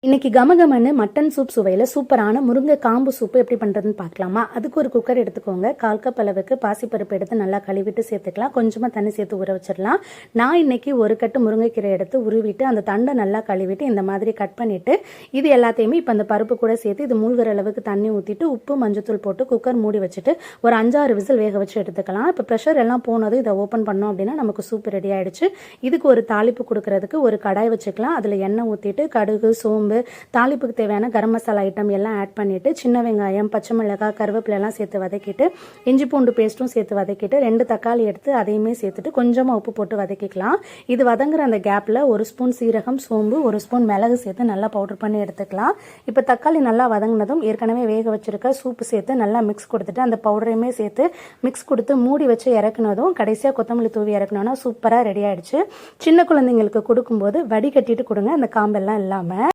இன்னைக்கு கமகமன்னு mutton soup சுவையில் சூப்பரான முருங்கை காம்பு சூப்பு எப்படி பண்ணுறதுன்னு பார்க்கலாமா? அதுக்கு ஒரு குக்கர் எடுத்துக்கோங்க. 1/4 கப் அளவுக்கு பாசிப்பருப்பு எடுத்து நல்லா கழுவிட்டு சேர்த்துக்கலாம். கொஞ்சமாக தண்ணி சேர்த்து ஊற வச்சிடலாம். நான் இன்னைக்கு ஒரு கட்டு முருங்கைக்கீரை எடுத்து உருவிட்டு அந்த தண்டை நல்லா கழுவிட்டு இந்த மாதிரி கட் பண்ணிவிட்டு இது எல்லாத்தையுமே இப்போ அந்த பருப்பு கூட சேர்த்து இது மூழ்கிற அளவுக்கு தண்ணி ஊற்றிட்டு உப்பு மஞ்சத்தூள் போட்டு குக்கர் மூடி வச்சுட்டு ஒரு 5-6 விசில் வேக வச்சு எடுத்துக்கலாம். இப்போ ப்ரெஷர் எல்லாம் போனதும் இதை ஓப்பன் பண்ணோம் அப்படின்னா நமக்கு சூப் ரெடி ஆகிடுச்சு. இதுக்கு ஒரு தாளிப்பு கொடுக்கறதுக்கு ஒரு கடாய் வச்சுக்கலாம். அதில் எண்ணெய் ஊற்றிட்டு கடுகு, சோம்பு, தாளிப்புக்கு தேவையான கரம் மசாலா ஐட்டம் எல்லாம் ஆட் பண்ணிட்டு சின்ன வெங்காயம், பச்சை மிளகாய், கருவேப்பிலை எல்லாம் சேர்த்து வதக்கிட்டு இஞ்சி பூண்டு பேஸ்ட்டும் சேர்த்து வதக்கிட்டு 2 தக்காளி எடுத்து அதையுமே சேர்த்துட்டு கொஞ்சமாக உப்பு போட்டு வதக்கிக்கலாம். இது வதங்குற அந்த கேப்பில் 1 ஸ்பூன் சீரகம், சோம்பு, 1 ஸ்பூன் மிளகு சேர்த்து நல்லா பவுடர் பண்ணி எடுத்துக்கலாம். இப்போ தக்காளி நல்லா வதங்கினதும் ஏற்கனவே வேக வச்சிருக்க சூப்பு சேர்த்து நல்லா மிக்ஸ் கொடுத்துட்டு அந்த பவுடரையுமே சேர்த்து மிக்ஸ் கொடுத்து மூடி வச்சு இறக்குனதும் கடைசியாக கொத்தமல்லி தூவி இறக்கணும்னா சூப்பராக ரெடி ஆயிடுச்சு. சின்ன குழந்தைங்களுக்கு கொடுக்கும்போது வடிகட்டிட்டு கொடுங்க, அந்த காம்பெல்லாம் இல்லாமல்.